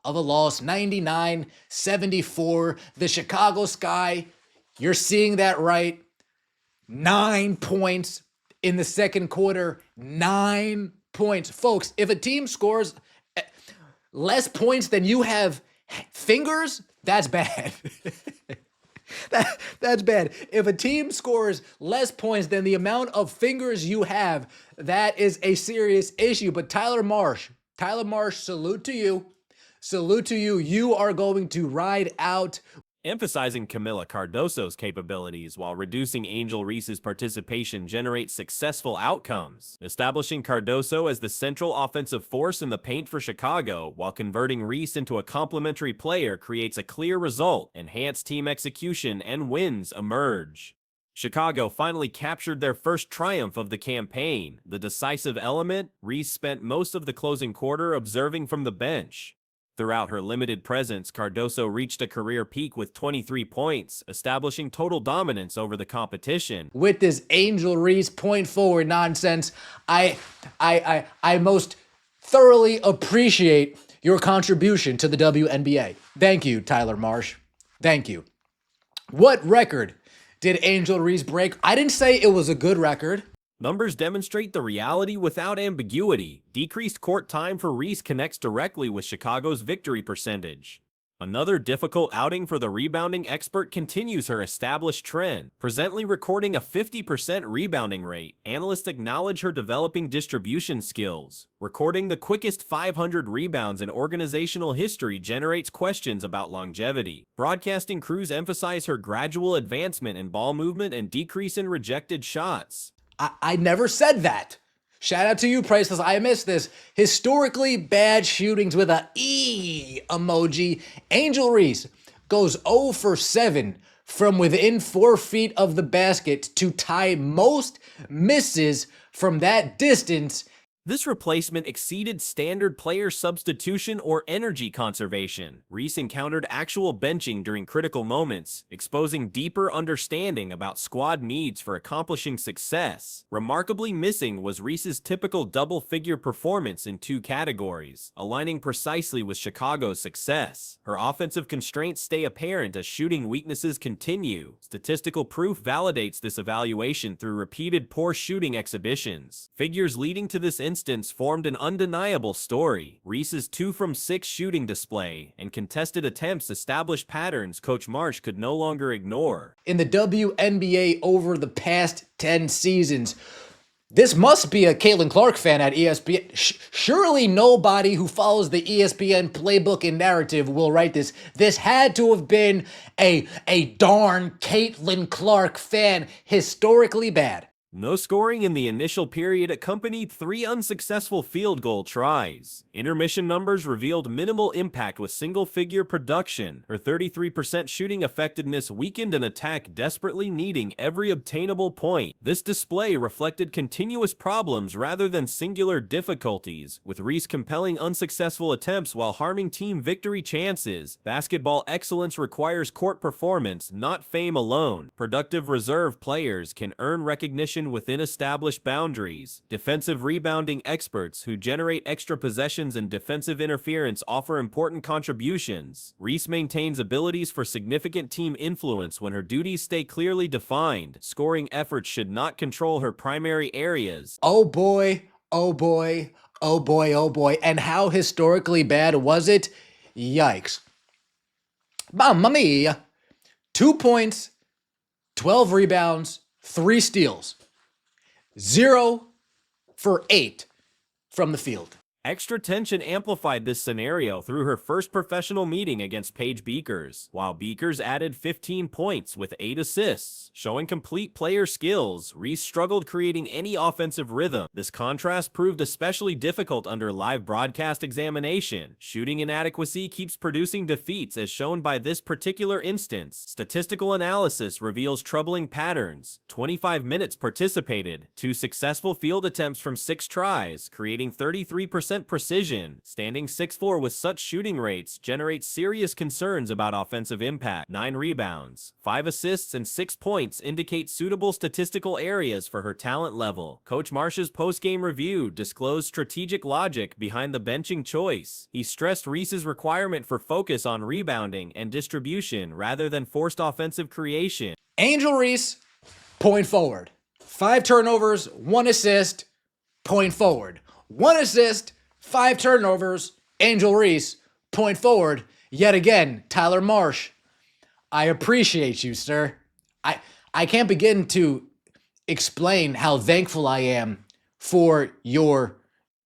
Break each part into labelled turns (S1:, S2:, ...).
S1: of a loss, 99-74. The Chicago Sky, you're seeing that right. 9 points in the second quarter. 9 points. Folks, if a team scores less points than you have fingers, that's bad. That's bad. If a team scores less points than the amount of fingers you have, that is a serious issue. But Tyler Marsh, salute to you. Salute to you. You are going to ride out.
S2: Emphasizing Kamilla Cardoso's capabilities while reducing Angel Reese's participation generates successful outcomes. Establishing Cardoso as the central offensive force in the paint for Chicago while converting Reese into a complementary player creates a clear result. Enhanced team execution and wins emerge. Chicago finally captured their first triumph of the campaign. The decisive element, Reese spent most of the closing quarter observing from the bench. Throughout her limited presence, Cardoso reached a career peak with 23 points, establishing total dominance over the competition.
S1: With this Angel Reese point forward nonsense, I most thoroughly appreciate your contribution to the WNBA. Thank you, Tyler Marsh. Thank you. What record did Angel Reese break? I didn't say it was a good record.
S2: Numbers demonstrate the reality without ambiguity. Decreased court time for Reese connects directly with Chicago's victory percentage. Another difficult outing for the rebounding expert continues her established trend, presently recording a 50% rebounding rate. Analysts acknowledge her developing distribution skills. Recording the quickest 500 rebounds in organizational history generates questions about longevity. Broadcasting crews emphasize her gradual advancement in ball movement and decrease in rejected shots.
S1: I never said that. Shout out to you, Priceless. I missed this. Historically bad shootings with a E emoji. Angel Reese goes 0 for 7 from within 4 feet of the basket to tie most misses from that distance.
S2: This replacement exceeded standard player substitution or energy conservation. Reese encountered actual benching during critical moments, exposing deeper understanding about squad needs for accomplishing success. Remarkably missing was Reese's typical double-figure performance in 2 categories, aligning precisely with Chicago's success. Her offensive constraints stay apparent as shooting weaknesses continue. Statistical proof validates this evaluation through repeated poor shooting exhibitions. Figures leading to this instance formed an undeniable story. Reese's 2 from 6 shooting display and contested attempts established patterns Coach Marsh could no longer ignore.
S1: In the WNBA over the past 10 seasons, this must be a Caitlin Clark fan at ESPN. Surely nobody who follows the ESPN playbook and narrative will write this. This had to have been a darn Caitlin Clark fan. Historically bad.
S2: No scoring in the initial period accompanied 3 unsuccessful field goal tries. Intermission numbers revealed minimal impact with single-figure production. Her 33% shooting effectiveness weakened an attack desperately needing every obtainable point. This display reflected continuous problems rather than singular difficulties, with Reese compelling unsuccessful attempts while harming team victory chances. Basketball excellence requires court performance, not fame alone. Productive reserve players can earn recognition within established boundaries. Defensive rebounding experts who generate extra possessions and defensive interference offer important contributions. Reese maintains abilities for significant team influence when her duties stay clearly defined. Scoring efforts should not control her primary areas.
S1: Oh boy, oh boy, oh boy, oh boy. And how historically bad was it? Yikes. Mamma mia. 2 points, 12 rebounds, 3 steals. 0 for 8 from the field.
S2: Extra tension amplified this scenario through her first professional meeting against Paige Beekers, while Beekers added 15 points with 8 assists. Showing complete player skills, Reese struggled creating any offensive rhythm. This contrast proved especially difficult under live broadcast examination. Shooting inadequacy keeps producing defeats as shown by this particular instance. Statistical analysis reveals troubling patterns. 25 minutes participated, 2 successful field attempts from 6 tries, creating 33% 100% precision. Standing 6'4" with such shooting rates generates serious concerns about offensive impact. 9 rebounds, 5 assists, and 6 points indicate suitable statistical areas for her talent level. Coach Marsh's post-game review disclosed strategic logic behind the benching choice. He stressed Reese's requirement for focus on rebounding and distribution rather than forced offensive creation.
S1: Angel Reese, point forward. 5 turnovers, 1 assist, point forward. 1 assist, 5 turnovers, Angel Reese, point forward. Yet again, Tyler Marsh, I appreciate you, sir. I can't begin to explain how thankful I am for your...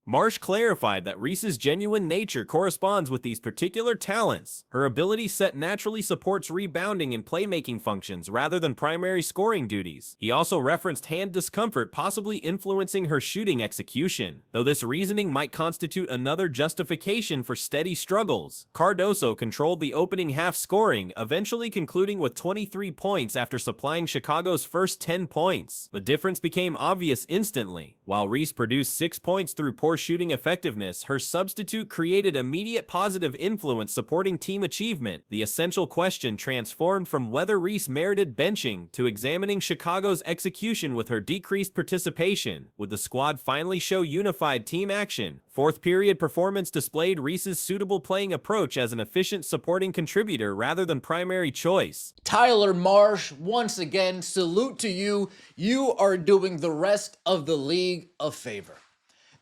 S2: Marsh clarified that Reese's genuine nature corresponds with these particular talents. Her ability set naturally supports rebounding and playmaking functions rather than primary scoring duties. He also referenced hand discomfort possibly influencing her shooting execution, though this reasoning might constitute another justification for steady struggles. Cardoso controlled the opening half scoring, eventually concluding with 23 points after supplying Chicago's first 10 points. The difference became obvious instantly. While Reese produced 6 points through poor shooting effectiveness, her substitute created immediate positive influence supporting team achievement. The essential question transformed from whether Reese merited benching to examining Chicago's execution with her decreased participation. Would the squad finally show unified team action? Fourth period performance displayed Reese's suitable playing approach as an efficient supporting contributor rather than primary choice.
S1: Tyler Marsh, once again, salute to you. You are doing the rest of the league a favor.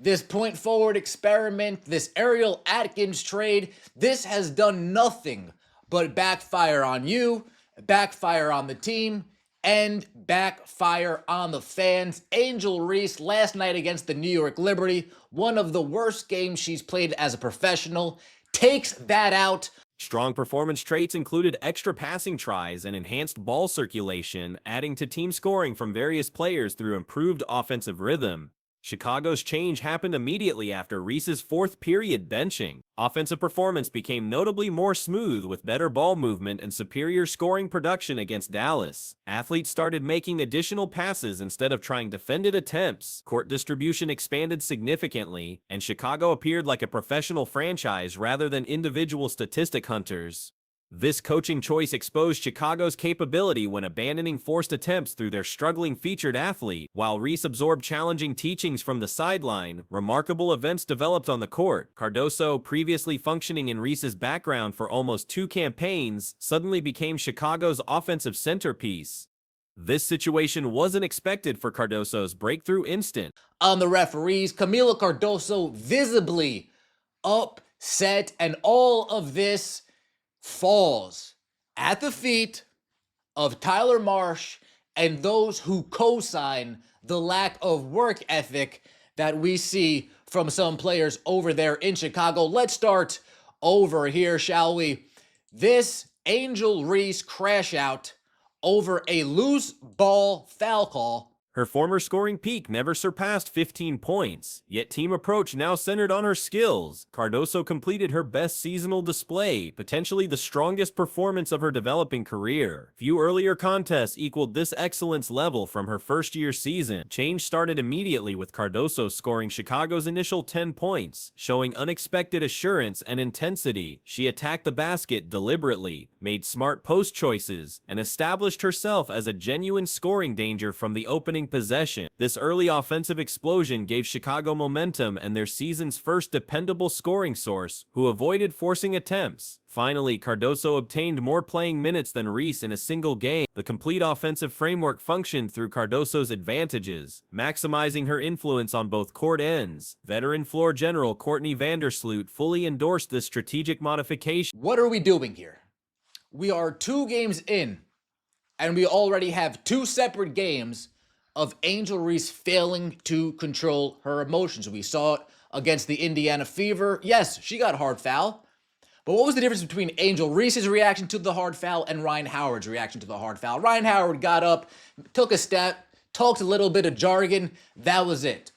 S1: This point forward experiment, this Ariel Atkins trade, this has done nothing but backfire on you, backfire on the team, and backfire on the fans. Angel Reese last night against the New York Liberty, one of the worst games she's played as a professional, takes that out.
S2: Strong performance traits included extra passing tries and enhanced ball circulation, adding to team scoring from various players through improved offensive rhythm. Chicago's change happened immediately after Reese's fourth period benching. Offensive performance became notably more smooth with better ball movement and superior scoring production against Dallas. Athletes started making additional passes instead of trying defended attempts. Court distribution expanded significantly, and Chicago appeared like a professional franchise rather than individual statistic hunters. This coaching choice exposed Chicago's capability when abandoning forced attempts through their struggling featured athlete. While Reese absorbed challenging teachings from the sideline, remarkable events developed on the court. Cardoso, previously functioning in Reese's background for almost 2 campaigns, suddenly became Chicago's offensive centerpiece. This situation wasn't expected for Cardoso's breakthrough instant.
S1: On the referees, Kamilla Cardoso visibly upset, and all of this falls at the feet of Tyler Marsh and those who co-sign the lack of work ethic that we see from some players over there in Chicago. Let's start over here, shall we? This Angel Reese crash out over a loose ball foul call.
S2: Her former scoring peak never surpassed 15 points, yet team approach now centered on her skills. Cardoso completed her best seasonal display, potentially the strongest performance of her developing career. Few earlier contests equaled this excellence level from her first-year season. Change started immediately with Cardoso scoring Chicago's initial 10 points, showing unexpected assurance and intensity. She attacked the basket deliberately, made smart post choices, and established herself as a genuine scoring danger from the opening possession. This early offensive explosion gave Chicago momentum and their season's first dependable scoring source, who avoided forcing attempts. Finally, Cardoso obtained more playing minutes than Reese in a single game. The complete offensive framework functioned through Cardoso's advantages, maximizing her influence on both court ends. Veteran floor general Courtney Vandersloot fully endorsed this strategic modification.
S1: What are we doing here? We are 2 games in, and we already have 2 separate games of Angel Reese failing to control her emotions. We saw it against the Indiana Fever. Yes, she got a hard foul. But what was the difference between Angel Reese's reaction to the hard foul and Ryan Howard's reaction to the hard foul? Ryan Howard got up, took a step, talked a little bit of jargon. That was it.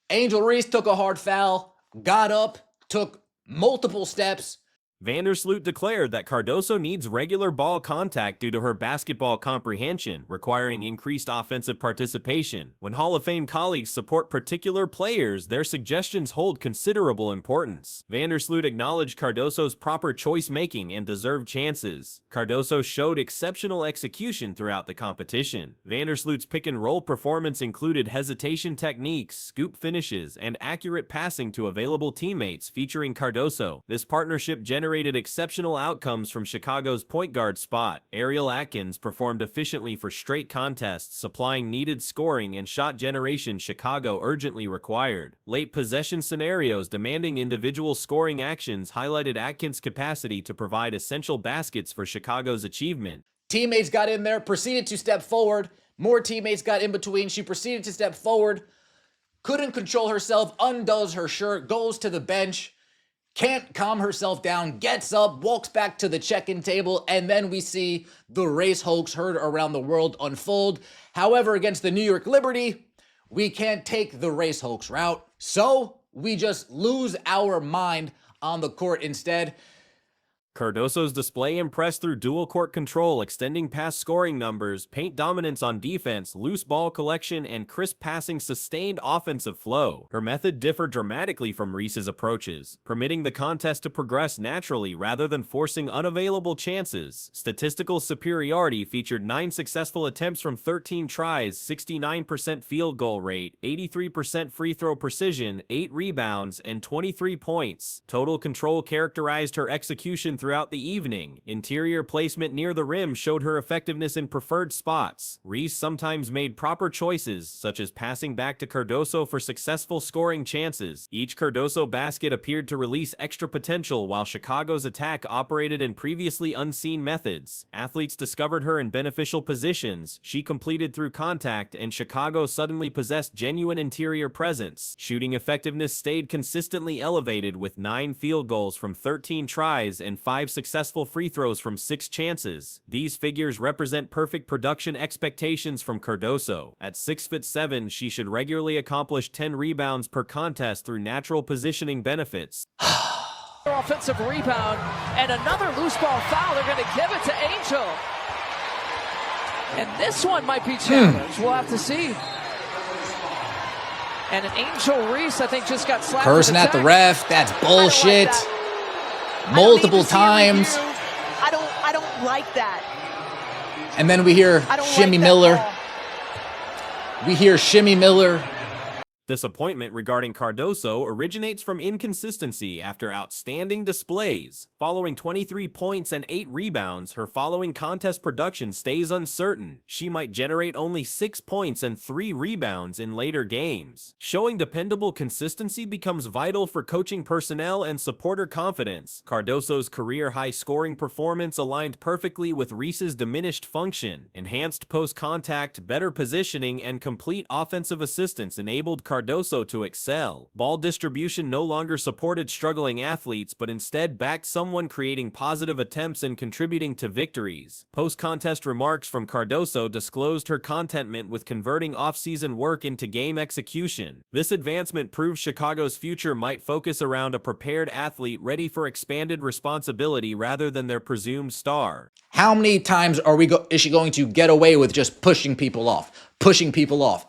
S1: Angel Reese took a hard foul, got up, took multiple steps.
S2: Vandersloot declared that Cardoso needs regular ball contact due to her basketball comprehension, requiring increased offensive participation. When Hall of Fame colleagues support particular players, their suggestions hold considerable importance. Vandersloot acknowledged Cardoso's proper choice-making and deserved chances. Cardoso showed exceptional execution throughout the competition. Vandersloot's pick-and-roll performance included hesitation techniques, scoop finishes, and accurate passing to available teammates featuring Cardoso. This partnership generated exceptional outcomes from Chicago's point guard spot. Ariel Atkins performed efficiently for straight contests, supplying needed scoring and shot generation Chicago urgently required. Late possession scenarios demanding individual scoring actions highlighted Atkins' capacity to provide essential baskets for Chicago's achievement.
S1: Teammates got in there, proceeded to step forward. More teammates got in between. She proceeded to step forward. Couldn't control herself, undoes her shirt, goes to the bench. Can't calm herself down, gets up, walks back to the check-in table, and then we see the race hoax heard around the world unfold. However, against the New York Liberty, we can't take the race hoax route, so we just lose our mind on the court instead.
S2: Cardoso's display impressed through dual court control, extending past scoring numbers, paint dominance on defense, loose ball collection, and crisp passing sustained offensive flow. Her method differed dramatically from Reese's approaches, permitting the contest to progress naturally rather than forcing unavailable chances. Statistical superiority featured 9 successful attempts from 13 tries, 69% field goal rate, 83% free throw precision, 8 rebounds, and 23 points. Total control characterized her execution throughout the evening. Interior placement near the rim showed her effectiveness in preferred spots. Reese sometimes made proper choices, such as passing back to Cardoso for successful scoring chances. Each Cardoso basket appeared to release extra potential, while Chicago's attack operated in previously unseen methods. Athletes discovered her in beneficial positions, she completed through contact, and Chicago suddenly possessed genuine interior presence. Shooting effectiveness stayed consistently elevated, with 9 field goals from 13 tries and 5 successful free throws from 6 chances. These figures represent perfect production expectations from Cardoso. At 6'7", she should regularly accomplish 10 rebounds per contest through natural positioning benefits.
S3: Offensive rebound and another loose ball foul. They're going to give it to Angel. And this one might be challenged. We'll have to see. And an Angel Reese, I think, just got slapped.
S1: Cursing at the ref. That's bullshit. Multiple times.
S4: I don't like that.
S1: And then we hear Shimmy Miller. We hear Shimmy Miller.
S2: Disappointment regarding Cardoso originates from inconsistency after outstanding displays. Following 23 points and 8 rebounds, her following contest production stays uncertain. She might generate only 6 points and 3 rebounds in later games. Showing dependable consistency becomes vital for coaching personnel and supporter confidence. Cardoso's career-high scoring performance aligned perfectly with Reese's diminished function. Enhanced post-contact, better positioning, and complete offensive assistance enabled Cardoso to excel. Ball distribution no longer supported struggling athletes, but instead backed someone creating positive attempts and contributing to victories. Post-contest remarks from Cardoso disclosed her contentment with converting off-season work into game execution. This advancement proves Chicago's future might focus around a prepared athlete ready for expanded responsibility rather than their presumed star.
S1: How many times is she going to get away with just pushing people off, pushing people off?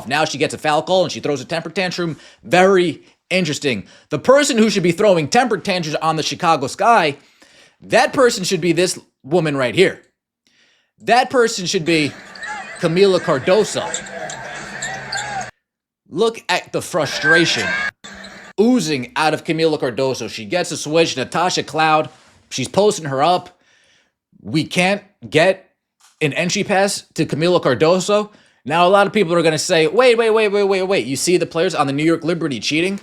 S1: Now she gets a foul call and she throws a temper tantrum. Very interesting. The person who should be throwing temper tantrums on the Chicago Sky, that person should be this woman right here. That person should be Kamilla Cardoso. Look at the frustration oozing out of Kamilla Cardoso. She gets a switch. Natasha Cloud, she's posting her up. We can't get an entry pass to Kamilla Cardoso. Now, a lot of people are going to say, wait. You see the players on the New York Liberty cheating?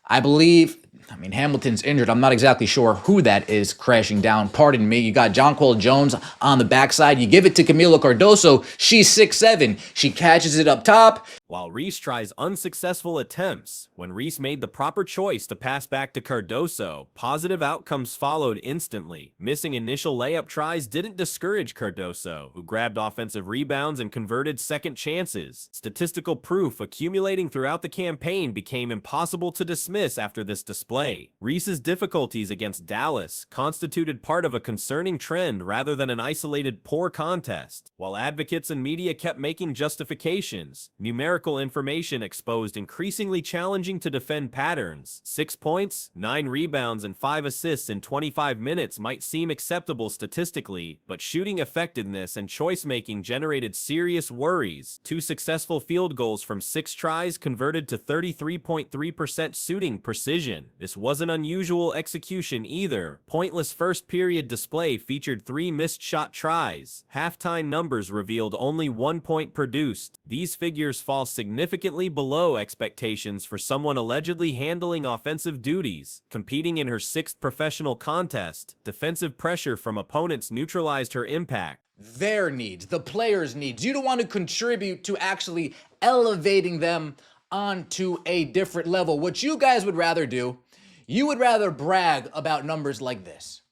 S1: I mean, Hamilton's injured. I'm not exactly sure who that is crashing down. Pardon me. You got Jonquel Jones on the backside. You give it to Kamilla Cardoso. She's 6'7". She catches it up top.
S2: while Reese tries unsuccessful attempts. When Reese made the proper choice to pass back to Cardoso, positive outcomes followed instantly. Missing initial layup tries didn't discourage Cardoso, who grabbed offensive rebounds and converted second chances. Statistical proof accumulating throughout the campaign became impossible to dismiss after this display. Reese's difficulties against Dallas constituted part of a concerning trend rather than an isolated poor contest. While advocates and media kept making justifications, numerical information exposed increasingly challenging to defend patterns. 6 points, 9 rebounds, and 5 assists in 25 minutes might seem acceptable statistically, but shooting effectiveness and choice-making generated serious worries. 2 successful field goals from 6 tries converted to 33.3% shooting precision. This wasn't unusual execution either. Pointless first-period display featured 3 missed shot tries. Halftime numbers revealed only 1 point produced. These figures fall significantly below expectations for someone allegedly handling offensive duties. Competing in her 6th professional contest, defensive pressure from opponents neutralized her impact.
S1: Their needs, the players' needs. You don't want to contribute to actually elevating them onto a different level. What you guys would rather do, you would rather brag about numbers like this.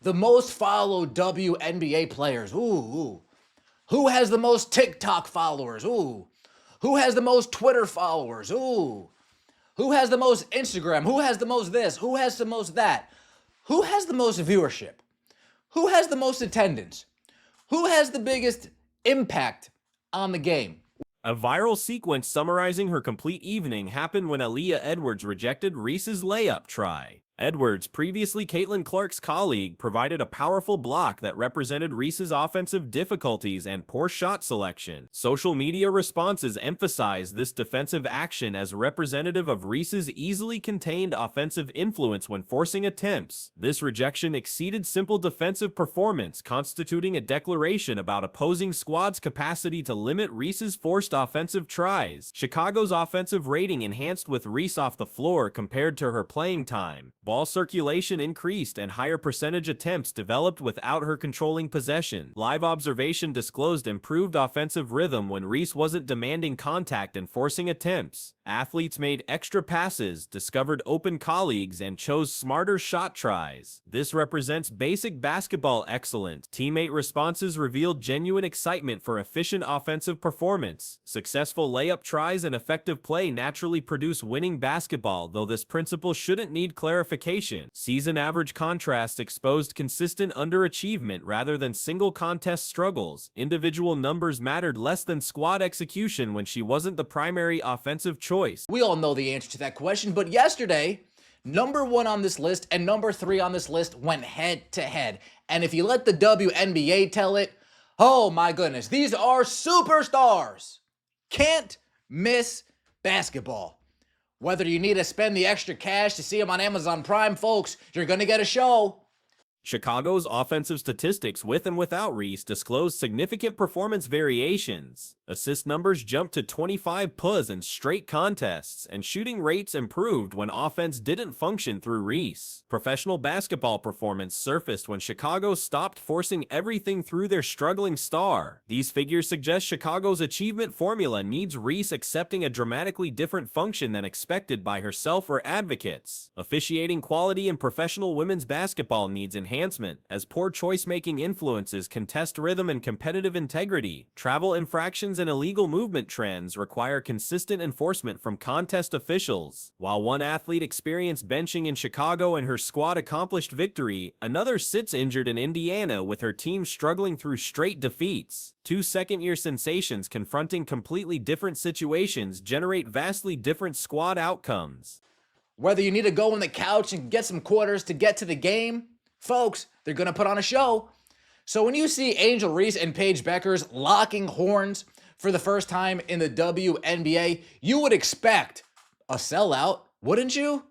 S1: The most followed WNBA players. Ooh. Who has the most TikTok followers? Ooh. Who has the most Twitter followers? Ooh. Who has the most Instagram? Who has the most this? Who has the most that? Who has the most viewership? Who has the most attendance? Who has the biggest impact on the game?
S2: A viral sequence summarizing her complete evening happened when Aaliyah Edwards rejected Reese's layup try. Edwards, previously Caitlin Clark's colleague, provided a powerful block that represented Reese's offensive difficulties and poor shot selection. Social media responses emphasized this defensive action as representative of Reese's easily contained offensive influence when forcing attempts. This rejection exceeded simple defensive performance, constituting a declaration about opposing squad's capacity to limit Reese's forced offensive tries. Chicago's offensive rating enhanced with Reese off the floor compared to her playing time. Ball circulation increased and higher percentage attempts developed without her controlling possession. Live observation disclosed improved offensive rhythm when Reese wasn't demanding contact and forcing attempts. Athletes made extra passes, discovered open colleagues, and chose smarter shot tries. This represents basic basketball excellence. Teammate responses revealed genuine excitement for efficient offensive performance. Successful layup tries and effective play naturally produce winning basketball, though this principle shouldn't need clarification. Season average contrast exposed consistent underachievement rather than single contest struggles. Individual numbers mattered less than squad execution when she wasn't the primary offensive choice.
S1: We all know the answer to that question, but yesterday, number 1 on this list and number 3 on this list went head to head. And if you let the WNBA tell it, oh my goodness, these are superstars. Can't miss basketball. Whether you need to spend the extra cash to see them on Amazon Prime, folks, you're going to get a show.
S2: Chicago's offensive statistics with and without Reese disclosed significant performance variations. Assist numbers jumped to 25 PUs in straight contests, and shooting rates improved when offense didn't function through Reese. Professional basketball performance surfaced when Chicago stopped forcing everything through their struggling star. These figures suggest Chicago's achievement formula needs Reese accepting a dramatically different function than expected by herself or advocates. Officiating quality in professional women's basketball needs enhancement, as poor choice-making influences contest rhythm and competitive integrity. Travel infractions and illegal movement trends require consistent enforcement from contest officials. While one athlete experienced benching in Chicago and her squad accomplished victory, another sits injured in Indiana with her team struggling through straight defeats. 2 second-year sensations confronting completely different situations generate vastly different squad outcomes.
S1: Whether you need to go on the couch and get some quarters to get to the game, folks, they're going to put on a show. So when you see Angel Reese and Paige Bueckers locking horns for the first time in the WNBA, you would expect a sellout, wouldn't you?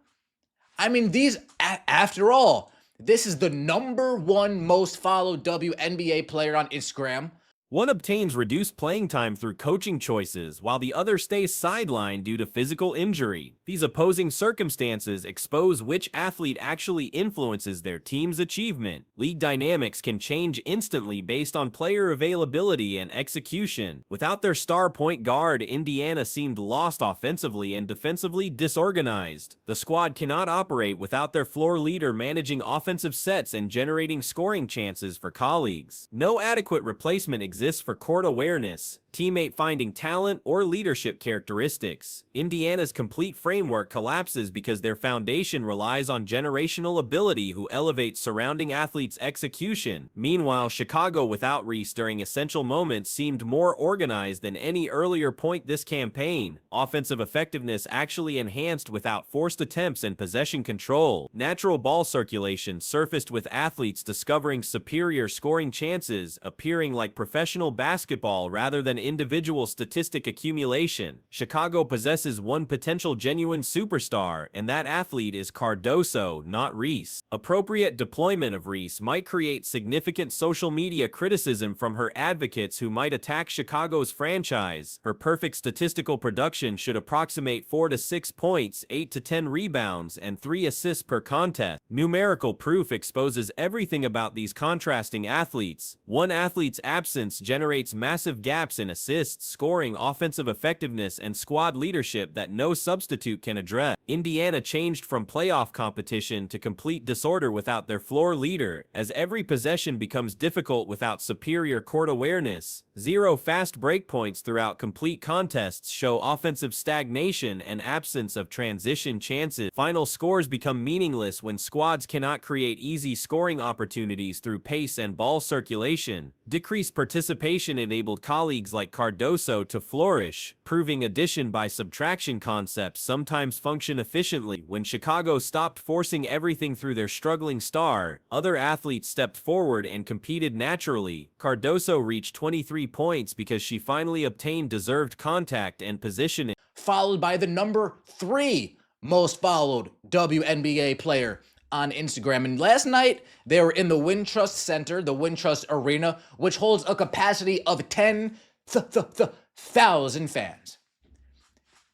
S1: I mean, after all, this is the number 1 most followed WNBA player on Instagram.
S2: One obtains reduced playing time through coaching choices, while the other stays sidelined due to physical injury. These opposing circumstances expose which athlete actually influences their team's achievement. League dynamics can change instantly based on player availability and execution. Without their star point guard, Indiana seemed lost offensively and defensively disorganized. The squad cannot operate without their floor leader managing offensive sets and generating scoring chances for colleagues. No adequate replacement exists for court awareness, teammate finding talent, or leadership characteristics. Indiana's complete framework collapses because their foundation relies on generational ability who elevates surrounding athletes' execution. Meanwhile, Chicago without Reese during essential moments seemed more organized than any earlier point this campaign. Offensive effectiveness actually enhanced without forced attempts and possession control. Natural ball circulation surfaced with athletes discovering superior scoring chances, appearing like professional basketball rather than individual statistic accumulation. Chicago possesses one potential genuine superstar, and that athlete is Cardoso, not Reese. Appropriate deployment of Reese might create significant social media criticism from her advocates who might attack Chicago's franchise. Her perfect statistical production should approximate 4 to 6 points, 8 to 10 rebounds, and 3 assists per contest. Numerical proof exposes everything about these contrasting athletes. One athlete's absence generates massive gaps in assists, scoring, offensive effectiveness, and squad leadership that no substitute can address. Indiana changed from playoff competition to complete disorder without their floor leader, as every possession becomes difficult without superior court awareness. Zero fast break points throughout complete contests show offensive stagnation and absence of transition chances. Final scores become meaningless when squads cannot create easy scoring opportunities through pace and ball circulation. Decreased participation enabled colleagues like Cardoso to flourish, proving addition by subtraction concepts sometimes function efficiently. When Chicago stopped forcing everything through their struggling star, other athletes stepped forward and competed naturally. Cardoso reached 23 points because she finally obtained deserved contact and positioning.
S1: Followed by the number 3 most followed WNBA player on Instagram. And last night, they were in the Wintrust Center, the Wintrust Arena, which holds a capacity of 10,000 fans.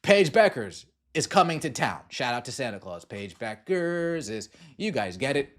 S1: Paige Beckers is coming to town. Shout out to Santa Claus. Paige Beckers is, you guys get it.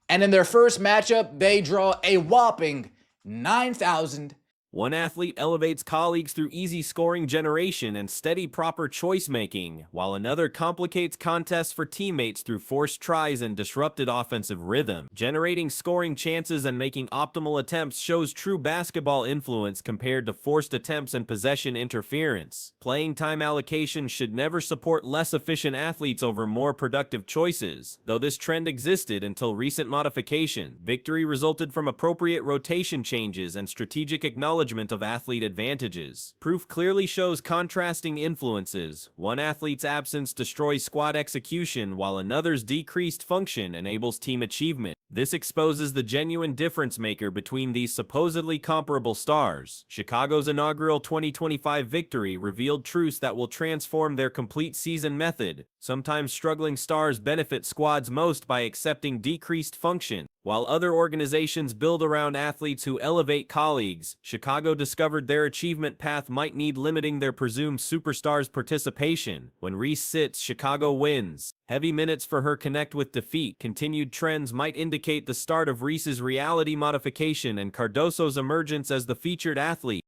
S1: And in their first matchup, they draw a whopping 9,000.
S2: One athlete elevates colleagues through easy scoring generation and steady proper choice making, while another complicates contests for teammates through forced tries and disrupted offensive rhythm. Generating scoring chances and making optimal attempts shows true basketball influence compared to forced attempts and possession interference. Playing time allocation should never support less efficient athletes over more productive choices, though this trend existed until recent modification. Victory resulted from appropriate rotation changes and strategic acknowledgement of athlete advantages. Proof clearly shows contrasting influences. One athlete's absence destroys squad execution, while another's decreased function enables team achievement. This exposes the genuine difference maker between these supposedly comparable stars. Chicago's inaugural 2025 victory revealed truths that will transform their complete season method. Sometimes struggling stars benefit squads most by accepting decreased function, while other organizations build around athletes who elevate colleagues. Chicago discovered their achievement path might need limiting their presumed superstars' participation. When Reese sits, Chicago wins. Heavy minutes for her connect with defeat. Continued trends might indicate the start of Reese's reality modification and Cardoso's emergence as the featured athlete.